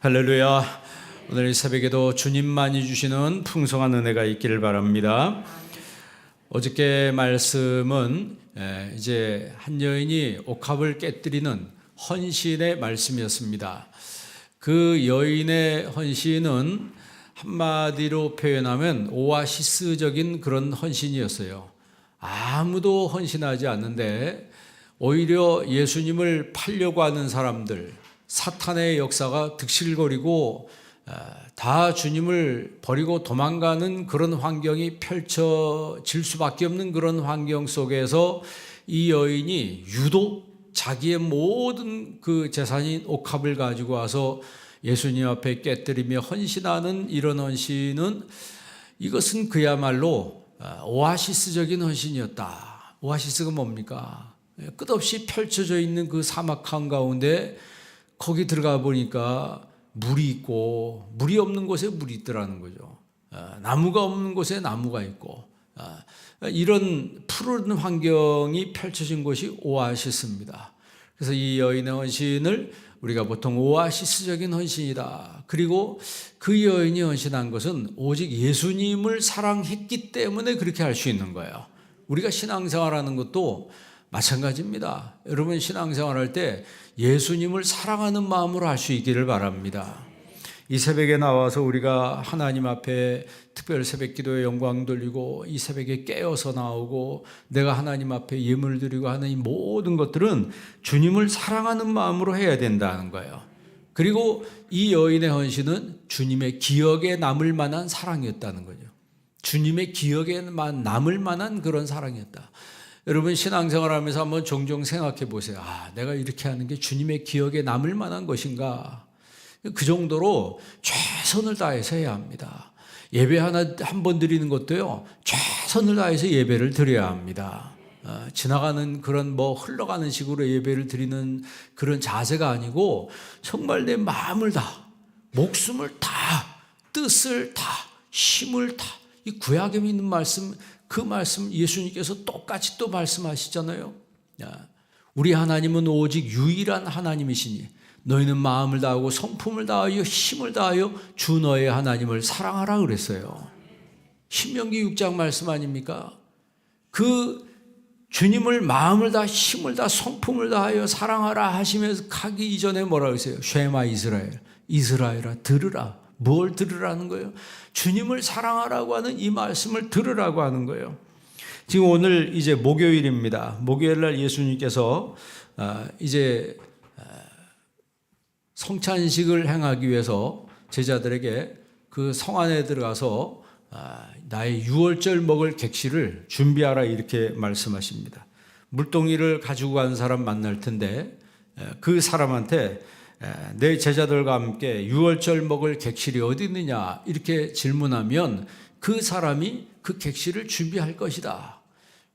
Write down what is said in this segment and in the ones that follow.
할렐루야. 오늘 이 새벽에도 주님만이 주시는 풍성한 은혜가 있기를 바랍니다. 어저께 말씀은 이제 한 여인이 옥합을 깨뜨리는 헌신의 말씀이었습니다. 그 여인의 헌신은 한마디로 표현하면 오아시스적인 그런 헌신이었어요. 아무도 헌신하지 않는데 오히려 예수님을 팔려고 하는 사람들, 사탄의 역사가 득실거리고 다 주님을 버리고 도망가는 그런 환경이 펼쳐질 수밖에 없는 그런 환경 속에서 이 여인이 유독 자기의 모든 그 재산인 옥합을 가지고 와서 예수님 앞에 깨뜨리며 헌신하는 이런 헌신은, 이것은 그야말로 오아시스적인 헌신이었다. 오아시스가 뭡니까? 끝없이 펼쳐져 있는 그 사막 한가운데 거기 들어가 보니까 물이 있고, 물이 없는 곳에 물이 있더라는 거죠. 나무가 없는 곳에 나무가 있고, 이런 푸른 환경이 펼쳐진 곳이 오아시스입니다. 그래서 이 여인의 헌신을 우리가 보통 오아시스적인 헌신이다. 그리고 그 여인이 헌신한 것은 오직 예수님을 사랑했기 때문에 그렇게 할 수 있는 거예요. 우리가 신앙생활하는 것도 마찬가지입니다. 여러분, 신앙생활할 때 예수님을 사랑하는 마음으로 할 수 있기를 바랍니다. 이 새벽에 나와서 우리가 하나님 앞에 특별 새벽 기도에 영광 돌리고, 이 새벽에 깨어서 나오고 내가 하나님 앞에 예물 드리고 하는 이 모든 것들은 주님을 사랑하는 마음으로 해야 된다는 거예요. 그리고 이 여인의 헌신은 주님의 기억에 남을 만한 사랑이었다는 거죠. 주님의 기억에 남을 만한 그런 사랑이었다. 여러분, 신앙생활 하면서 한번 종종 생각해 보세요. 내가 이렇게 하는 게 주님의 기억에 남을 만한 것인가? 그 정도로 최선을 다해서 해야 합니다. 예배 한 번 드리는 것도요, 최선을 다해서 예배를 드려야 합니다. 지나가는 그런 흘러가는 식으로 예배를 드리는 그런 자세가 아니고, 정말 내 마음을 다, 목숨을 다, 뜻을 다, 힘을 다, 이 구약에 있는 말씀, 그 말씀 예수님께서 똑같이 또 말씀하시잖아요. 우리 하나님은 오직 유일한 하나님이시니 너희는 마음을 다하고 성품을 다하여 힘을 다하여 주 너의 하나님을 사랑하라 그랬어요. 신명기 6장 말씀 아닙니까? 그 주님을 마음을 다, 힘을 다, 성품을 다하여 사랑하라 하시면서 가기 이전에 뭐라 그랬어요? 쉐마 이스라엘, 이스라엘아 들으라. 뭘 들으라는 거예요? 주님을 사랑하라고 하는 이 말씀을 들으라고 하는 거예요. 지금 오늘 이제 목요일입니다. 목요일 날 예수님께서 이제 성찬식을 행하기 위해서 제자들에게 그 성 안에 들어가서 나의 유월절 먹을 객실을 준비하라 이렇게 말씀하십니다. 물동이를 가지고 간 사람 만날 텐데 그 사람한테 내 제자들과 함께 유월절 먹을 객실이 어디 있느냐 이렇게 질문하면 그 사람이 그 객실을 준비할 것이다.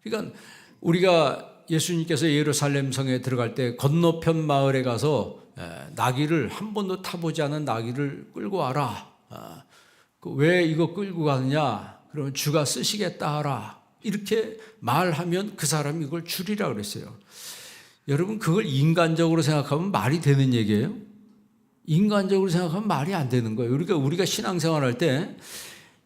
그러니까 우리가 예수님께서 예루살렘 성에 들어갈 때 건너편 마을에 가서 나귀를 한 번도 타보지 않은 나귀를 끌고 와라. 왜 이거 끌고 가느냐? 그러면 주가 쓰시겠다 하라. 이렇게 말하면 그 사람이 이걸 주리라 그랬어요. 여러분, 그걸 인간적으로 생각하면 말이 되는 얘기예요? 인간적으로 생각하면 말이 안 되는 거예요. 그러니까 우리가 신앙생활할 때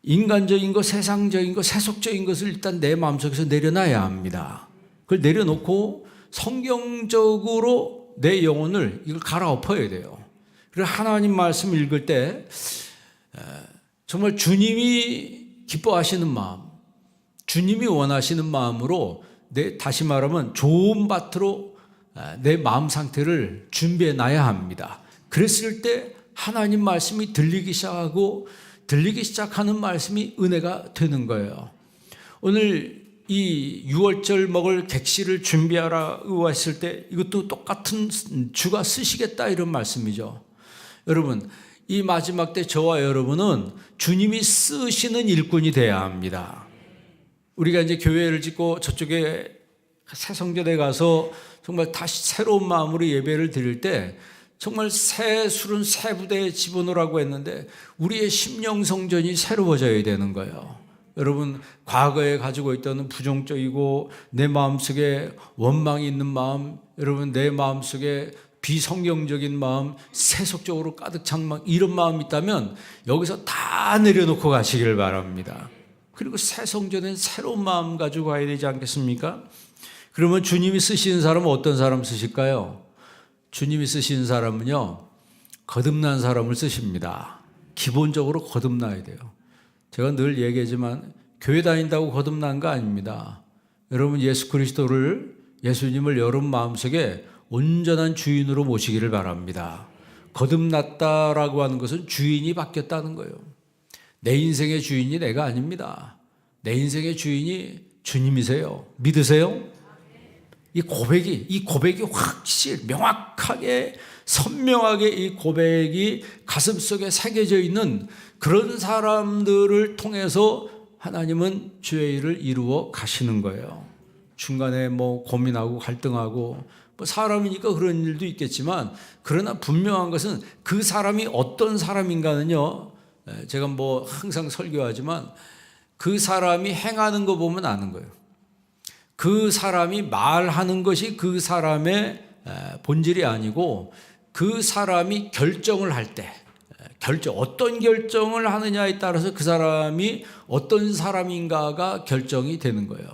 인간적인 것, 세상적인 것, 세속적인 것을 일단 내 마음속에서 내려놔야 합니다. 그걸 내려놓고 성경적으로 내 영혼을 이걸 갈아엎어야 돼요. 그래서 하나님 말씀 읽을 때 정말 주님이 기뻐하시는 마음, 주님이 원하시는 마음으로 다시 말하면 좋은 밭으로 내 마음 상태를 준비해 놔야 합니다. 그랬을 때 하나님 말씀이 들리기 시작하는 말씀이 은혜가 되는 거예요. 오늘 이 유월절 먹을 객실을 준비하라고 했을 때 이것도 똑같은 주가 쓰시겠다 이런 말씀이죠. 여러분, 이 마지막 때 저와 여러분은 주님이 쓰시는 일꾼이 돼야 합니다. 우리가 이제 교회를 짓고 저쪽에 새 성전에 가서 정말 다시 새로운 마음으로 예배를 드릴 때 정말 새 술은 새 부대에 집어넣으라고 했는데 우리의 심령 성전이 새로워져야 되는 거예요. 여러분, 과거에 가지고 있던 부정적이고 내 마음속에 원망이 있는 마음, 여러분 내 마음속에 비성경적인 마음, 세속적으로 가득 찬 마음, 이런 마음이 있다면 여기서 다 내려놓고 가시길 바랍니다. 그리고 새 성전엔 새로운 마음 가지고 가야 되지 않겠습니까? 그러면 주님이 쓰시는 사람은 어떤 사람 쓰실까요? 주님이 쓰시는 사람은요, 거듭난 사람을 쓰십니다. 기본적으로 거듭나야 돼요. 제가 늘 얘기하지만 교회 다닌다고 거듭난 거 아닙니다. 여러분 예수님을 여러분 마음속에 온전한 주인으로 모시기를 바랍니다. 거듭났다라고 하는 것은 주인이 바뀌었다는 거예요. 내 인생의 주인이 내가 아닙니다. 내 인생의 주인이 주님이세요. 믿으세요? 이 고백이 확실히 명확하게 선명하게 이 고백이 가슴속에 새겨져 있는 그런 사람들을 통해서 하나님은 주의 일을 이루어 가시는 거예요. 중간에 고민하고 갈등하고 사람이니까 그런 일도 있겠지만, 그러나 분명한 것은 그 사람이 어떤 사람인가는요, 제가 항상 설교하지만 그 사람이 행하는 거 보면 아는 거예요. 그 사람이 말하는 것이 그 사람의 본질이 아니고, 그 사람이 결정을 할 때, 어떤 결정을 하느냐에 따라서 그 사람이 어떤 사람인가가 결정이 되는 거예요.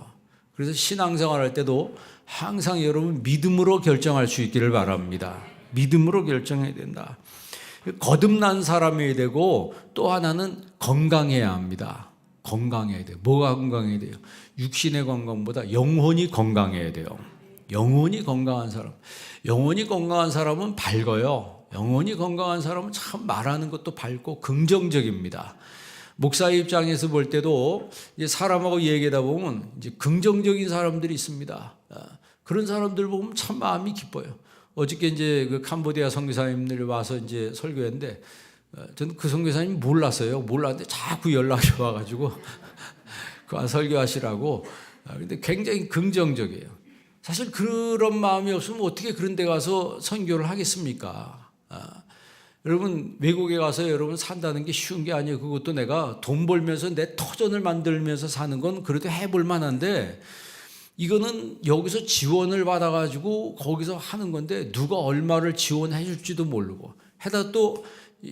그래서 신앙생활 할 때도 항상 여러분 믿음으로 결정할 수 있기를 바랍니다. 믿음으로 결정해야 된다. 거듭난 사람이어야 되고, 또 하나는 건강해야 합니다. 건강해야 돼요. 뭐가 건강해야 돼요? 육신의 건강보다 영혼이 건강해야 돼요. 영혼이 건강한 사람. 영혼이 건강한 사람은 밝아요. 영혼이 건강한 사람은 참 말하는 것도 밝고 긍정적입니다. 목사의 입장에서 볼 때도 이제 사람하고 얘기하다 보면 이제 긍정적인 사람들이 있습니다. 그런 사람들 보면 참 마음이 기뻐요. 어저께 이제 그 캄보디아 선교사님들이 와서 이제 설교했는데, 저는 그 선교사님 몰랐는데 자꾸 연락이 와가지고 그 설교하시라고. 근데 굉장히 긍정적이에요. 사실 그런 마음이 없으면 어떻게 그런 데 가서 선교를 하겠습니까? 여러분, 외국에 가서 여러분 산다는 게 쉬운 게 아니에요. 그것도 내가 돈 벌면서 내 터전을 만들면서 사는 건 그래도 해볼 만한데, 이거는 여기서 지원을 받아가지고 거기서 하는 건데 누가 얼마를 지원해 줄지도 모르고, 해다 또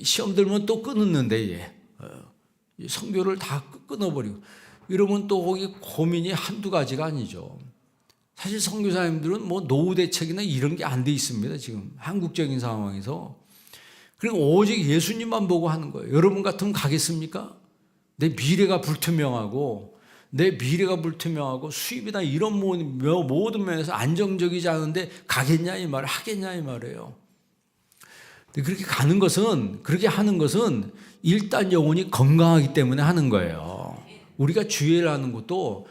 시험 들면 또 끊었는데 선교를 다 끊어버리고 이러면 또 거기 고민이 한두 가지가 아니죠. 사실 선교사님들은 노후 대책이나 이런 게 안 돼 있습니다. 지금 한국적인 상황에서. 그리고 오직 예수님만 보고 하는 거예요. 여러분 같으면 가겠습니까? 내 미래가 불투명하고 수입이나 이런 모든 면에서 안정적이지 않은데 가겠냐 이 말, 하겠냐 이 말이에요. 근데 그렇게 하는 것은 일단 영혼이 건강하기 때문에 하는 거예요. 우리가 주의를 하는 것도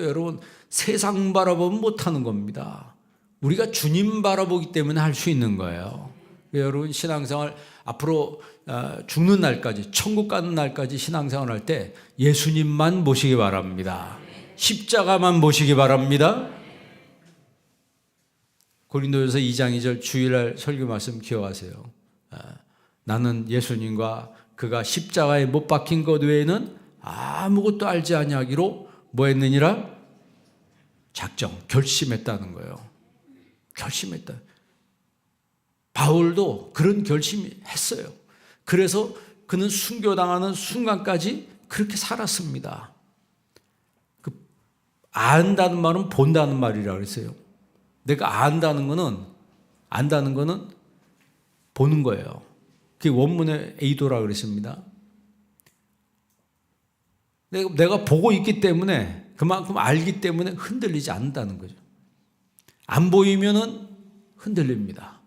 여러분 세상 바라보면 못하는 겁니다. 우리가 주님 바라보기 때문에 할 수 있는 거예요. 여러분 신앙생활 앞으로 죽는 날까지, 천국 가는 날까지 신앙생활 할 때 예수님만 보시기 바랍니다. 십자가만 보시기 바랍니다. 고린도전서 2장 2절 주일날 설교 말씀 기억하세요. 나는 예수님과 그가 십자가에 못 박힌 것 외에는 아무것도 알지 아니하기로 뭐 했느니라? 결심했다는 거예요. 결심했다. 바울도 그런 결심이 했어요. 그래서 그는 순교당하는 순간까지 그렇게 살았습니다. 안다는 말은 본다는 말이라 그랬어요. 내가 안다는 거는 보는 거예요. 그게 원문의 에이도라 그랬습니다. 내가 보고 있기 때문에, 그만큼 알기 때문에 흔들리지 않는다는 거죠. 안 보이면은 흔들립니다.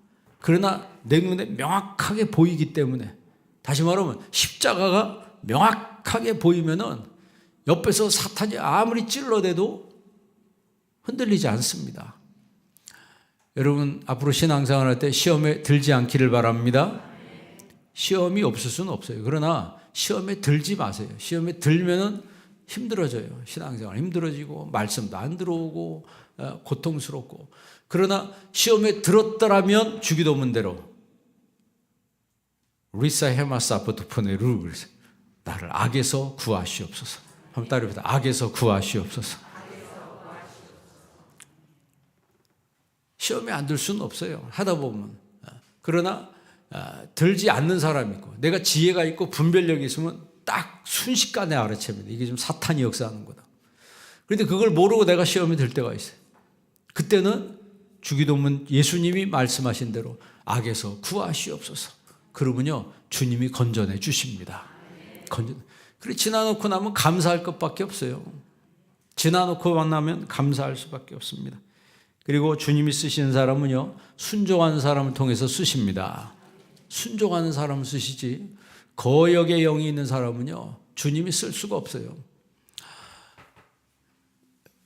그러나 내 눈에 명확하게 보이기 때문에, 다시 말하면 십자가가 명확하게 보이면은 옆에서 사탄이 아무리 찔러대도 흔들리지 않습니다. 여러분 앞으로 신앙생활 할 때 시험에 들지 않기를 바랍니다. 시험이 없을 수는 없어요. 그러나 시험에 들지 마세요. 시험에 들면은 힘들어져요. 신앙생활 힘들어지고 말씀도 안 들어오고 고통스럽고. 그러나 시험에 들었더라면 주기도문대로 리사 헤마사포토포네루, 나를 악에서 구하시옵소서. 한번 따라해보세요. 악에서 구하시옵소서. 시험에 안 들 수는 없어요. 하다 보면. 그러나 들지 않는 사람이 있고 내가 지혜가 있고 분별력이 있으면 딱 순식간에 알아챕니다. 이게 좀 사탄이 역사하는 거다. 그런데 그걸 모르고 내가 시험에 들 때가 있어요. 그때는 주기도문 예수님이 말씀하신 대로 악에서 구하시옵소서. 그러면요 주님이 건져내 주십니다. 그래 지나놓고 나면 감사할 것밖에 없어요. 지나놓고 만나면 감사할 수밖에 없습니다. 그리고 주님이 쓰시는 사람은요 순종하는 사람을 통해서 쓰십니다. 순종하는 사람을 쓰시지 거역의 영이 있는 사람은요 주님이 쓸 수가 없어요.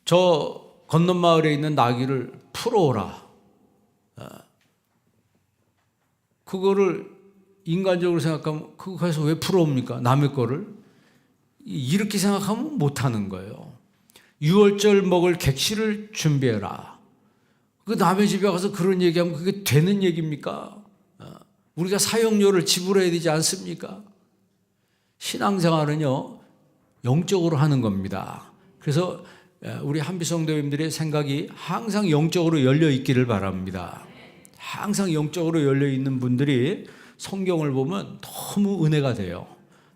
저 건넌 마을에 있는 나귀를 풀어오라. 그거를 인간적으로 생각하면 그거에서 왜 풀어옵니까? 남의 거를. 이렇게 생각하면 못하는 거예요. 6월절 먹을 객실을 준비해라. 그 남의 집에 가서 그런 얘기하면 그게 되는 얘기입니까? 우리가 사용료를 지불해야 되지 않습니까? 신앙생활은요 영적으로 하는 겁니다. 그래서 우리 한비성도님들의 생각이 항상 영적으로 열려 있기를 바랍니다. 항상 영적으로 열려 있는 분들이 성경을 보면 너무 은혜가 돼요.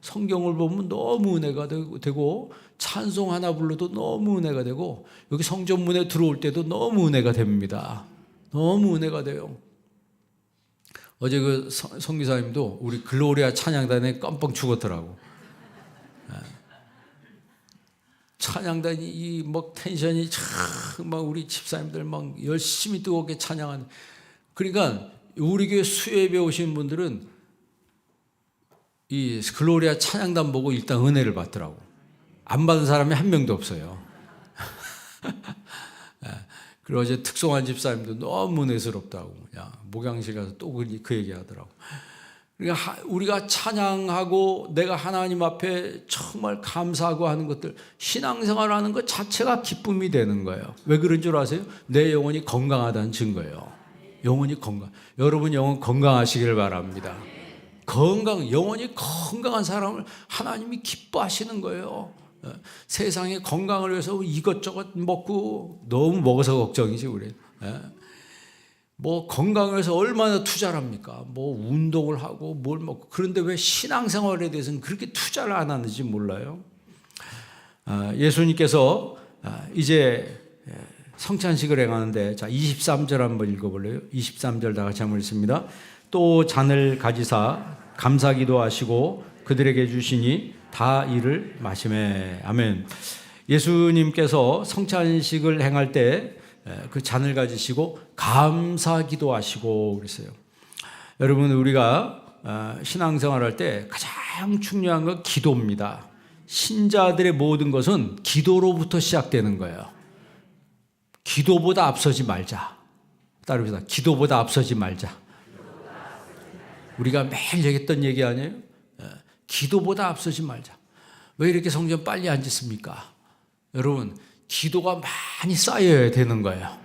성경을 보면 너무 은혜가 되고 찬송 하나 불러도 너무 은혜가 되고 여기 성전문에 들어올 때도 너무 은혜가 됩니다. 너무 은혜가 돼요. 어제 그 성기사님도 우리 글로리아 찬양단에 껌뻥 죽었더라고. 찬양단이 막 텐션이 막 우리 집사님들 막 열심히 뜨겁게 찬양하는. 그러니까 우리 교회 수예배 오신 분들은 이 글로리아 찬양단 보고 일단 은혜를 받더라고. 안 받은 사람이 한 명도 없어요. 그리고 어제 특송한 집사님도 너무 은혜스럽다고. 야, 목양실 가서 또 그 얘기 하더라고. 그러니까 우리가 찬양하고 내가 하나님 앞에 정말 감사하고 하는 것들, 신앙생활 하는 것 자체가 기쁨이 되는 거예요. 왜 그런 줄 아세요? 내 영혼이 건강하다는 증거예요. 영혼이 건강. 여러분 영혼 건강하시길 바랍니다. 영혼이 건강한 사람을 하나님이 기뻐하시는 거예요. 세상에 건강을 위해서 이것저것 먹고 너무 먹어서 걱정이지 우리. 뭐 건강을 위해서 얼마나 투자를 합니까? 뭐 운동을 하고 뭘 먹고. 그런데 왜 신앙생활에 대해서는 그렇게 투자를 안 하는지 몰라요. 예수님께서 이제 성찬식을 행하는데, 자 23절 한번 읽어볼래요? 23절 다 같이 한번 읽습니다. 또 잔을 가지사 감사기도 하시고 그들에게 주시니 다 이를 마시매. 아멘. 예수님께서 성찬식을 행할 때 그 잔을 가지시고 감사기도 하시고 그랬어요. 여러분 우리가 신앙생활 할 때 가장 중요한 건 기도입니다. 신자들의 모든 것은 기도로부터 시작되는 거예요. 기도보다 앞서지 말자. 따릅니다. 기도보다 앞서지 말자. 우리가 매일 얘기했던 얘기 아니에요? 기도보다 앞서지 말자. 왜 이렇게 성전 빨리 안 짓습니까? 여러분 기도가 많이 쌓여야 되는 거예요.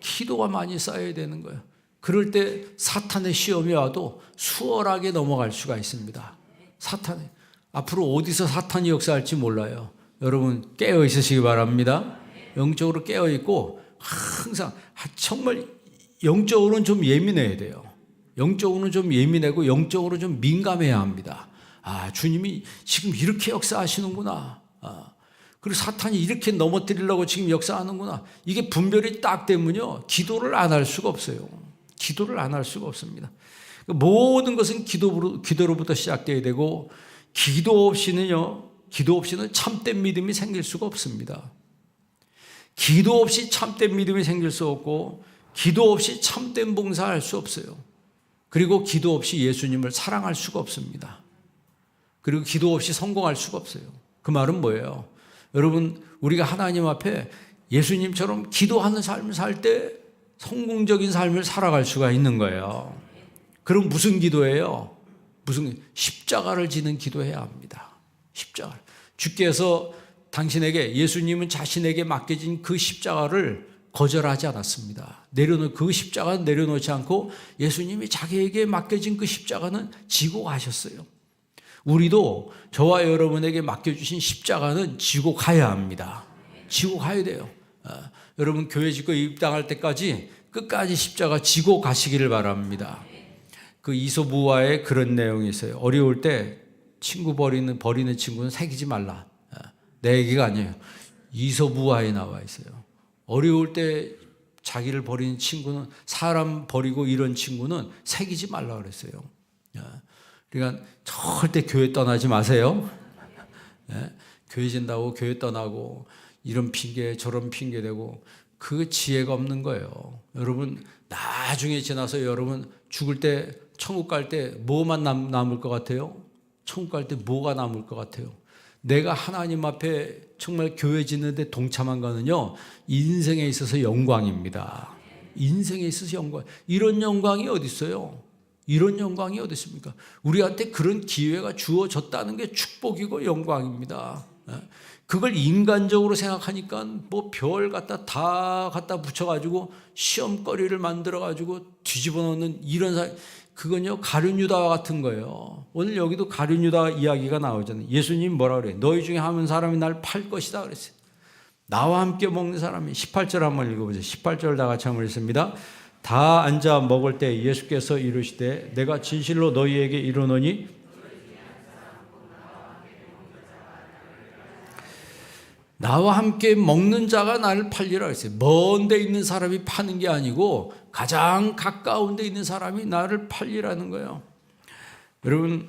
기도가 많이 쌓여야 되는 거예요. 그럴 때 사탄의 시험이 와도 수월하게 넘어갈 수가 있습니다. 사탄이 앞으로 어디서 사탄이 역사할지 몰라요. 여러분 깨어 있으시기 바랍니다. 영적으로 깨어 있고 항상 정말 영적으로는 좀 예민해야 돼요. 영적으로는 좀 예민하고 영적으로 좀 민감해야 합니다. 주님이 지금 이렇게 역사하시는구나. 그리고 사탄이 이렇게 넘어뜨리려고 지금 역사하는구나. 이게 분별이 딱 되면요 기도를 안 할 수가 없어요. 기도를 안 할 수가 없습니다. 모든 것은 기도로부터 시작돼야 되고, 기도 없이는 참된 믿음이 생길 수가 없습니다. 기도 없이 참된 믿음이 생길 수 없고, 기도 없이 참된 봉사할 수 없어요. 그리고 기도 없이 예수님을 사랑할 수가 없습니다. 그리고 기도 없이 성공할 수가 없어요. 그 말은 뭐예요? 여러분 우리가 하나님 앞에 예수님처럼 기도하는 삶을 살 때 성공적인 삶을 살아갈 수가 있는 거예요. 그럼 무슨 기도예요? 십자가를 지는 기도해야 합니다. 십자가. 주께서 당신에게, 예수님은 자신에게 맡겨진 그 십자가를 거절하지 않았습니다. 그 십자가는 내려놓지 않고 예수님이 자기에게 맡겨진 그 십자가는 지고 가셨어요. 우리도 저와 여러분에게 맡겨주신 십자가는 지고 가야 합니다. 지고 가야 돼요. 여러분 교회 짓고 입당할 때까지 끝까지 십자가 지고 가시기를 바랍니다. 그 이솝우화에 그런 내용이 있어요. 어려울 때 친구 버리는 친구는 사귀지 말라. 내 얘기가 아니에요. 이솝우화에 나와 있어요. 어려울 때 자기를 버리는 친구는, 사람 버리고 이런 친구는 사귀지 말라 그랬어요. 그러니까 절대 교회 떠나지 마세요. 교회 진다고 교회 떠나고 이런 핑계 저런 핑계 대고 그 지혜가 없는 거예요. 여러분 나중에 지나서 여러분 죽을 때 천국 갈 때 뭐만 남을 것 같아요? 천국 갈 때 뭐가 남을 것 같아요? 내가 하나님 앞에 정말 교회 짓는데 동참한 거는요, 인생에 있어서 영광입니다. 인생에 있어서 영광. 이런 영광이 어디 있어요? 이런 영광이 어디 있습니까? 우리한테 그런 기회가 주어졌다는 게 축복이고 영광입니다. 그걸 인간적으로 생각하니까 뭐 별 다 갖다 붙여가지고 시험거리를 만들어가지고 뒤집어 놓는 이런 사람, 그건요 가룟유다와 같은 거예요. 오늘 여기도 가룟유다 이야기가 나오잖아요. 예수님 뭐라 그래요? 너희 중에 한 사람이 날 팔 것이다 그랬어요. 나와 함께 먹는 사람이. 18절 한번 읽어보세요. 18절 다 같이 한번 읽습니다. 다 앉아 먹을 때 예수께서 이르시되 내가 진실로 너희에게 이르노니 나와 함께 먹는 자가 나를 팔리라 했어요. 먼 데 있는 사람이 파는 게 아니고 가장 가까운 데 있는 사람이 나를 팔리라는 거예요. 여러분,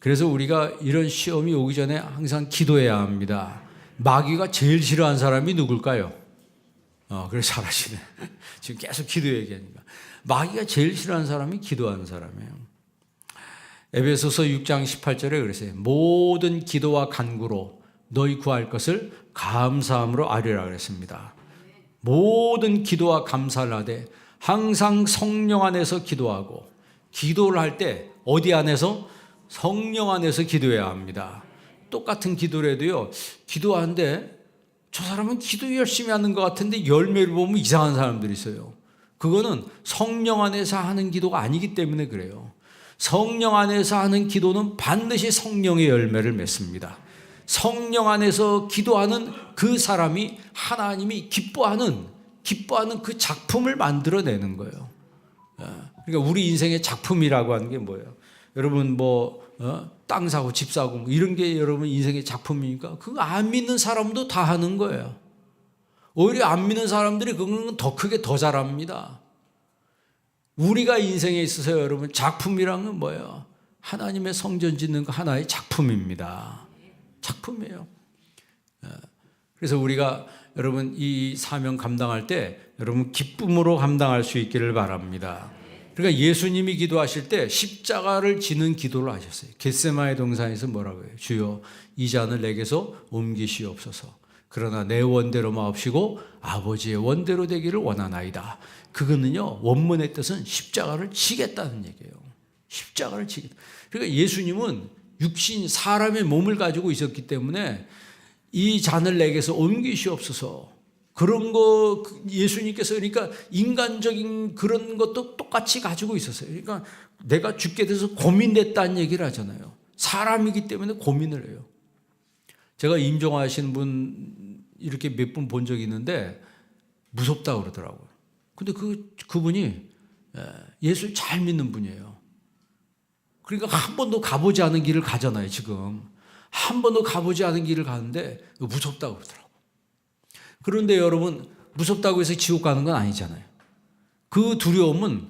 그래서 우리가 이런 시험이 오기 전에 항상 기도해야 합니다. 마귀가 제일 싫어하는 사람이 누굴까요? 그래 잘하시네. 지금 계속 기도 얘기하니까. 마귀가 제일 싫어하는 사람이 기도하는 사람이에요. 에베소서 6장 18절에 그랬어요. 모든 기도와 간구로 너희 구할 것을 감사함으로 아뢰라 그랬습니다. 모든 기도와 감사를 하되 항상 성령 안에서 기도하고, 기도를 할 때 어디 안에서? 성령 안에서 기도해야 합니다. 똑같은 기도를 해도요, 기도하는데 저 사람은 기도 열심히 하는 것 같은데 열매를 보면 이상한 사람들이 있어요. 그거는 성령 안에서 하는 기도가 아니기 때문에 그래요. 성령 안에서 하는 기도는 반드시 성령의 열매를 맺습니다. 성령 안에서 기도하는 그 사람이 하나님이 기뻐하는 그 작품을 만들어내는 거예요. 그러니까 우리 인생의 작품이라고 하는 게 뭐예요? 여러분 땅 사고 집 사고 이런 게 여러분 인생의 작품이니까 그거 안 믿는 사람도 다 하는 거예요. 오히려 안 믿는 사람들이 그건 더 크게 더 잘합니다. 우리가 인생에 있어서 여러분 작품이란 건 뭐예요? 하나님의 성전 짓는 거 하나의 작품입니다. 작품이에요. 그래서 우리가 여러분 이 사명 감당할 때 여러분 기쁨으로 감당할 수 있기를 바랍니다. 그러니까 예수님이 기도하실 때 십자가를 지는 기도를 하셨어요. 겟세마네 동산에서 뭐라고 해요? 주여 이 잔을 내게서 옮기시옵소서. 그러나 내 원대로 마옵시고 아버지의 원대로 되기를 원하나이다. 그거는요 원문의 뜻은 십자가를 지겠다는 얘기예요. 십자가를 지겠다. 그러니까 예수님은 육신 사람의 몸을 가지고 있었기 때문에 이 잔을 내게서 옮기시옵소서. 그런 거 예수님께서 그러니까 인간적인 그런 것도 똑같이 가지고 있었어요. 그러니까 내가 죽게 돼서 고민됐다는 얘기를 하잖아요. 사람이기 때문에 고민을 해요. 제가 임종하신 분 이렇게 몇 분 본 적이 있는데 무섭다고 그러더라고요. 근데 그분이 예수를 잘 믿는 분이에요. 그러니까 한 번도 가보지 않은 길을 가잖아요, 지금. 한 번도 가보지 않은 길을 가는데 무섭다고 그러더라고요. 그런데 여러분, 무섭다고 해서 지옥 가는 건 아니잖아요. 그 두려움은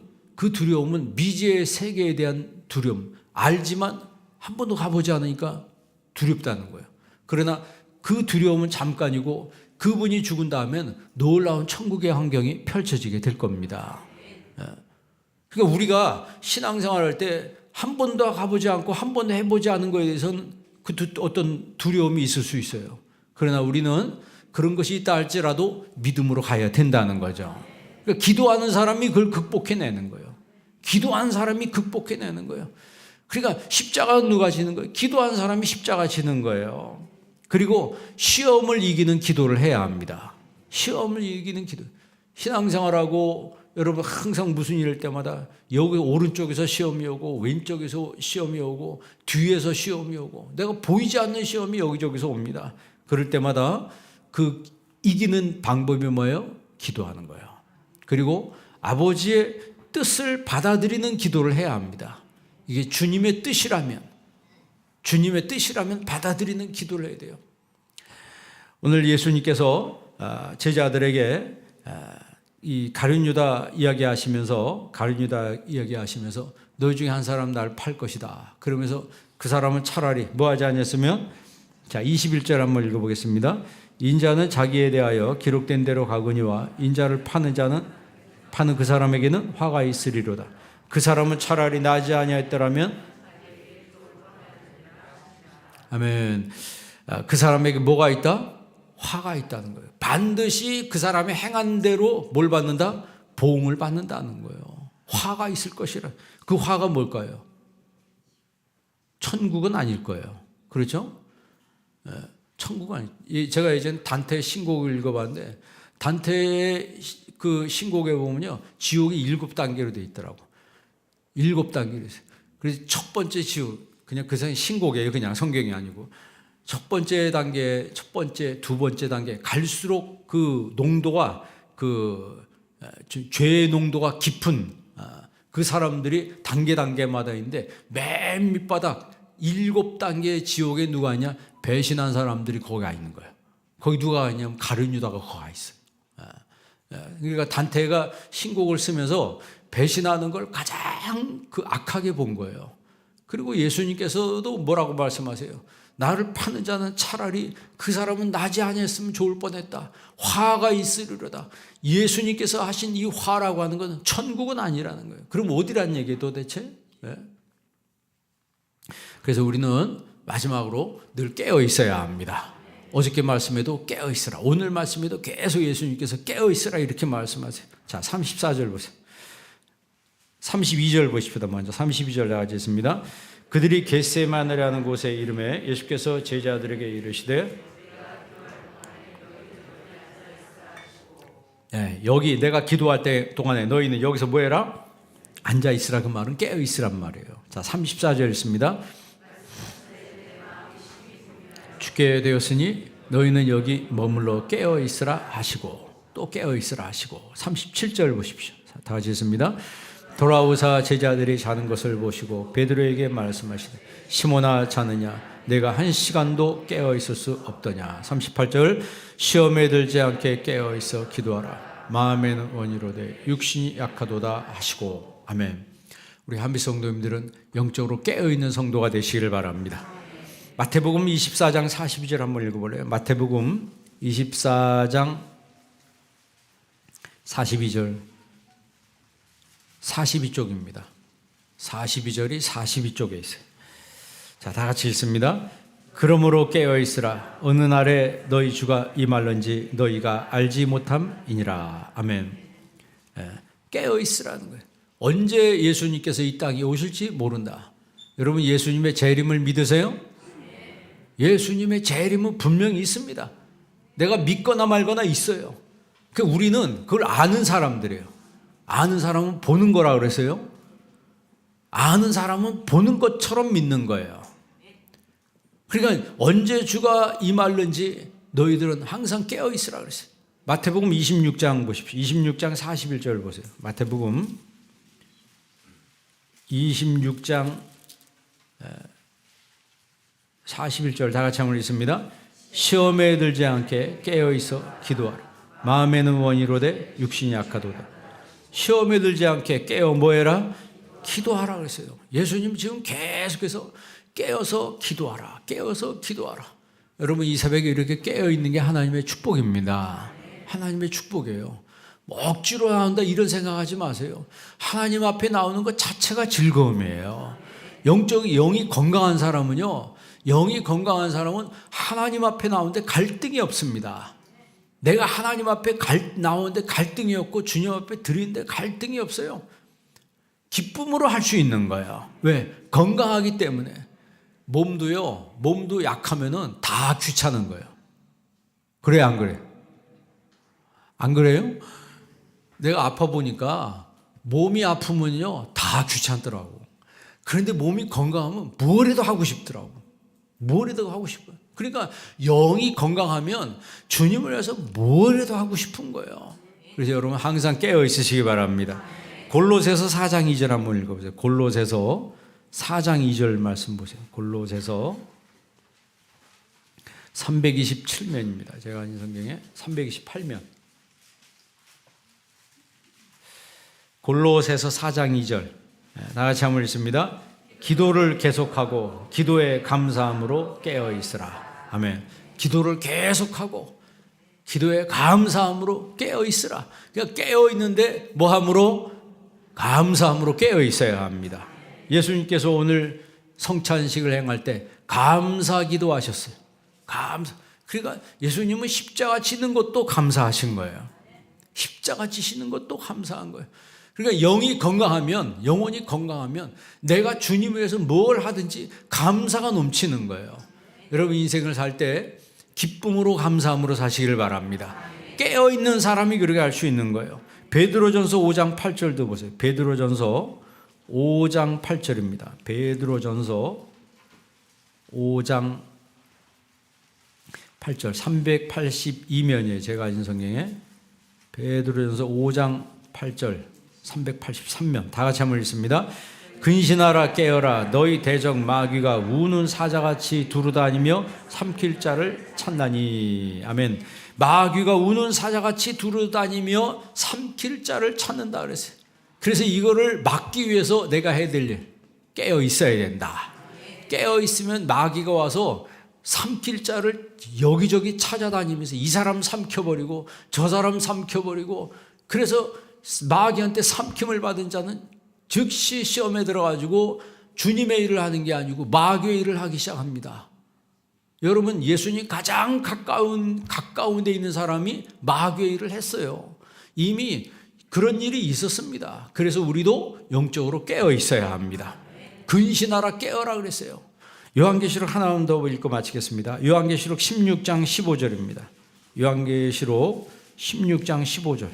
미지의 세계에 대한 두려움. 알지만 한 번도 가보지 않으니까 두렵다는 거예요. 그러나 그 두려움은 잠깐이고 그분이 죽은 다음엔 놀라운 천국의 환경이 펼쳐지게 될 겁니다. 그러니까 우리가 신앙생활할 때 한 번도 가보지 않고 한 번도 해보지 않은 거에 대해서는 어떤 두려움이 있을 수 있어요. 그러나 우리는 그런 것이 있다 할지라도 믿음으로 가야 된다는 거죠. 그러니까 기도하는 사람이 그걸 극복해내는 거예요. 기도하는 사람이 극복해내는 거예요. 그러니까 십자가는 누가 지는 거예요? 기도하는 사람이 십자가 지는 거예요. 그리고 시험을 이기는 기도를 해야 합니다. 시험을 이기는 기도. 신앙생활하고 여러분 항상 무슨 일일 때마다 여기 오른쪽에서 시험이 오고 왼쪽에서 시험이 오고 뒤에서 시험이 오고 내가 보이지 않는 시험이 여기저기서 옵니다. 그럴 때마다 그 이기는 방법이 뭐예요? 기도하는 거예요. 그리고 아버지의 뜻을 받아들이는 기도를 해야 합니다. 이게 주님의 뜻이라면 받아들이는 기도를 해야 돼요. 오늘 예수님께서 제자들에게 이 가룟 유다 이야기하시면서 너희 중에 한 사람 날 팔 것이다. 그러면서 그 사람은 차라리 뭐 하지 않았으면, 자 21절 한번 읽어보겠습니다. 인자는 자기에 대하여 기록된 대로 가거니와 인자를 파는 그 사람에게는 화가 있으리로다. 그 사람은 차라리 나지 아니하였더라면, 아멘. 그 사람에게 뭐가 있다? 화가 있다는 거예요. 반드시 그 사람의 행한 대로 뭘 받는다? 보응을 받는다는 거예요. 화가 있을 것이라. 그 화가 뭘까요? 천국은 아닐 거예요. 그렇죠? 천국은 아니. 제가 예전에 단테 신곡을 읽어봤는데, 단테의 그 신곡에 보면요, 지옥이 7단계로 되어 있더라고. 7단계로 있어요. 그래서 첫 번째 지옥, 그냥 그 신곡이에요. 그냥 성경이 아니고. 첫 번째 단계, 두 번째 단계 갈수록 그 농도가, 죄의 농도가 깊은 그 사람들이 단계마다 있는데, 맨 밑바닥 7단계 지옥에 누가 있냐? 배신한 사람들이 거기가 있는 거예요. 거기 누가 있냐면 가룟 유다가 거기가 있어요. 그러니까 단테가 신곡을 쓰면서 배신하는 걸 가장 악하게 본 거예요. 그리고 예수님께서도 뭐라고 말씀하세요? 나를 파는 자는 차라리 그 사람은 나지 아니했으면 좋을 뻔했다. 화가 있으리로다. 예수님께서 하신 이 화라고 하는 것은 천국은 아니라는 거예요. 그럼 어디란 얘기예요 도대체? 네? 그래서 우리는 마지막으로 늘 깨어 있어야 합니다. 어저께 말씀에도 깨어 있으라. 오늘 말씀에도 계속 예수님께서 깨어 있으라 이렇게 말씀하세요. 자, 34절 보세요. 32절 보십시오. 먼저 32절 나가지 있습니다. 그들이 겟세마네라는 곳에 이름에 예수께서 제자들에게 이르시되, 여기 내가 기도할 때 동안에 너희는 여기서 뭐 해라? 앉아 있으라. 그 말은 깨어 있으란 말이에요. 자, 34절 있습니다. 죽게 되었으니 너희는 여기 머물러 깨어 있으라 하시고, 또 깨어 있으라 하시고. 37절 보십시오. 다 같이 읽습니다. 돌아오사 제자들이 자는 것을 보시고 베드로에게 말씀하시되, 시몬아 자느냐? 내가 한 시간도 깨어 있을 수 없더냐? 38절, 시험에 들지 않게 깨어 있어 기도하라. 마음에는 원이로되 육신이 약하도다 하시고. 아멘. 우리 한빛 성도님들은 영적으로 깨어 있는 성도가 되시기를 바랍니다. 마태복음 24장 42절 한번 읽어볼래요? 마태복음 24장 42절. 42쪽입니다. 42절이 42쪽에 있어요. 자, 다 같이 읽습니다. 그러므로 깨어있으라. 어느 날에 너희 주가 임할런지 너희가 알지 못함이니라. 아멘. 깨어있으라는 거예요. 언제 예수님께서 이 땅에 오실지 모른다. 여러분, 예수님의 재림을 믿으세요? 예수님의 재림은 분명히 있습니다. 내가 믿거나 말거나 있어요. 우리는 그걸 아는 사람들이에요. 아는 사람은 보는 거라 그랬어요. 아는 사람은 보는 것처럼 믿는 거예요. 그러니까 언제 주가 임할는지 너희들은 항상 깨어 있으라 그랬어요. 마태복음 26장 보십시오. 26장 41절 보세요. 마태복음 26장 41절 다 같이 한번 읽습니다. 시험에 들지 않게 깨어 있어 기도하라. 마음에는 원이로되 육신이 약하도다. 시험에 들지 않게 깨어 뭐해라? 기도하라 그랬어요. 예수님 지금 계속해서 깨어서 기도하라. 깨어서 기도하라. 여러분, 이 새벽에 이렇게 깨어 있는 게 하나님의 축복입니다. 하나님의 축복이에요. 억지로 나온다 이런 생각하지 마세요. 하나님 앞에 나오는 것 자체가 즐거움이에요. 영이 건강한 사람은요, 영이 건강한 사람은 하나님 앞에 나오는데 갈등이 없습니다. 내가 하나님 앞에 나오는데 갈등이 없고 주님 앞에 드리는데 갈등이 없어요. 기쁨으로 할 수 있는 거예요. 왜? 건강하기 때문에. 몸도 약하면은 다 귀찮은 거예요. 그래요, 안 그래요? 안 그래요? 내가 아파 보니까 몸이 아프면요 다 귀찮더라고. 그런데 몸이 건강하면 뭘 해도 하고 싶더라고. 뭘 해도 하고 싶어요. 그러니까 영이 건강하면 주님을 위해서 뭘 해도 하고 싶은 거예요. 그래서 여러분 항상 깨어 있으시기 바랍니다. 골로새서 4장 2절 한번 읽어보세요. 골로새서 4장 2절 말씀 보세요. 골로새서 327면입니다. 제가 아는 성경에 328면. 골로새서 4장 2절 나같이 한번 읽습니다. 기도를 계속하고 기도에 감사함으로 깨어 있으라. 아멘. 기도를 계속하고 기도에 감사함으로 깨어 있으라. 그러니까 깨어 있는데 뭐함으로? 감사함으로 깨어 있어야 합니다. 예수님께서 오늘 성찬식을 행할 때 감사 기도하셨어요. 감사. 그러니까 예수님은 십자가 지는 것도 감사하신 거예요. 십자가 지시는 것도 감사한 거예요. 그러니까 영이 건강하면, 영혼이 건강하면 내가 주님을 위해서 뭘 하든지 감사가 넘치는 거예요. 여러분 인생을 살 때 기쁨으로 감사함으로 사시기를 바랍니다. 깨어있는 사람이 그렇게 할 수 있는 거예요. 베드로전서 5장 8절도 보세요. 베드로전서 5장 8절입니다. 베드로전서 5장 8절 382면이에요. 제가 가진 성경에 베드로전서 5장 8절 383면 다 같이 한번 읽습니다. 근신하라 깨어라 너희 대적 마귀가 우는 사자같이 두루다니며 삼킬 자를 찾나니. 아멘. 마귀가 우는 사자같이 두루다니며 삼킬 자를 찾는다 그랬어요. 그래서 이거를 막기 위해서 내가 해야 될 일, 깨어 있어야 된다. 깨어 있으면 마귀가 와서 삼킬 자를 여기저기 찾아다니면서 이 사람 삼켜버리고 저 사람 삼켜버리고, 그래서 마귀한테 삼킴을 받은 자는 즉시 시험에 들어가지고 주님의 일을 하는 게 아니고 마귀의 일을 하기 시작합니다. 여러분 예수님 가장 가까운 데 있는 사람이 마귀의 일을 했어요. 이미 그런 일이 있었습니다. 그래서 우리도 영적으로 깨어 있어야 합니다. 근신하라 깨어라 그랬어요. 요한계시록 하나만 더 읽고 마치겠습니다. 요한계시록 16장 15절입니다. 요한계시록 16장 15절.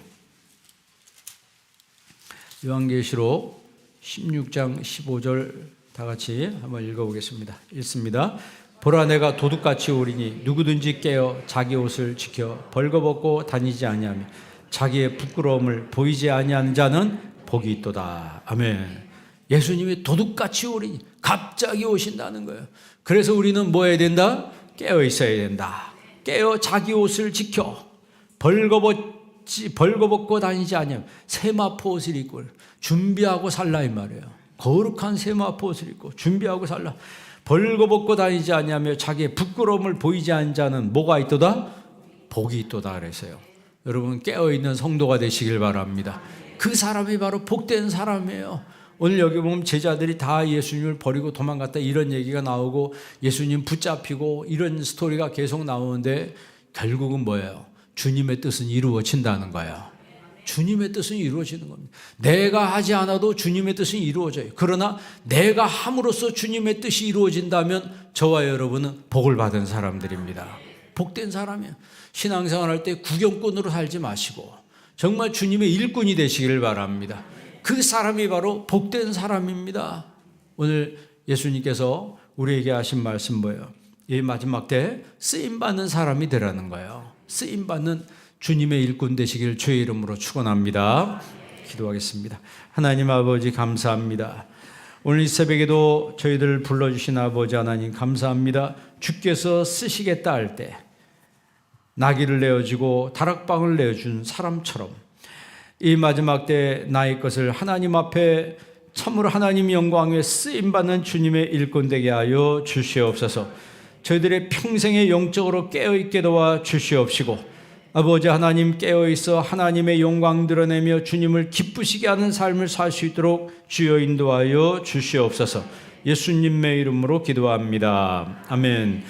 요한계시록 16장 15절 다 같이 한번 읽어보겠습니다. 읽습니다. 보라 내가 도둑같이 오리니 누구든지 깨어 자기 옷을 지켜 벌거벗고 다니지 아니하며 자기의 부끄러움을 보이지 아니하는 자는 복이 있도다. 아멘. 예수님이 도둑같이 오리니 갑자기 오신다는 거예요. 그래서 우리는 뭐 해야 된다? 깨어 있어야 된다. 깨어 자기 옷을 지켜 벌거벗고 다니지 아니하면 세마포 옷을 입고 준비하고 살라 이 말이에요. 거룩한 세마포 옷을 입고 준비하고 살라. 벌거벗고 다니지 아니하며 자기의 부끄러움을 보이지 않는 자는 뭐가 있도다? 복이 있도다 그랬어요. 여러분 깨어있는 성도가 되시길 바랍니다. 그 사람이 바로 복된 사람이에요. 오늘 여기 보면 제자들이 다 예수님을 버리고 도망갔다 이런 얘기가 나오고 예수님 붙잡히고 이런 스토리가 계속 나오는데 결국은 뭐예요? 주님의 뜻은 이루어진다는 거예요. 주님의 뜻은 이루어지는 겁니다. 내가 하지 않아도 주님의 뜻은 이루어져요. 그러나 내가 함으로써 주님의 뜻이 이루어진다면 저와 여러분은 복을 받은 사람들입니다. 복된 사람이에요. 신앙생활 할 때 구경꾼으로 살지 마시고 정말 주님의 일꾼이 되시기를 바랍니다. 그 사람이 바로 복된 사람입니다. 오늘 예수님께서 우리에게 하신 말씀 뭐예요? 이 마지막 때 쓰임받는 사람이 되라는 거예요. 쓰임받는 주님의 일꾼 되시길 주의 이름으로 축원합니다. 기도하겠습니다. 하나님 아버지 감사합니다. 오늘 이 새벽에도 저희들을 불러주신 아버지 하나님 감사합니다. 주께서 쓰시겠다 할 때 나귀를 내어주고 다락방을 내어준 사람처럼 이 마지막 때 나의 것을 하나님 앞에 참으로 하나님 영광 위에 쓰임받는 주님의 일꾼 되게 하여 주시옵소서. 저희들의 평생에 영적으로 깨어있게 도와 주시옵시고 아버지 하나님 깨어있어 하나님의 영광 드러내며 주님을 기쁘시게 하는 삶을 살 수 있도록 주여 인도하여 주시옵소서. 예수님의 이름으로 기도합니다. 아멘.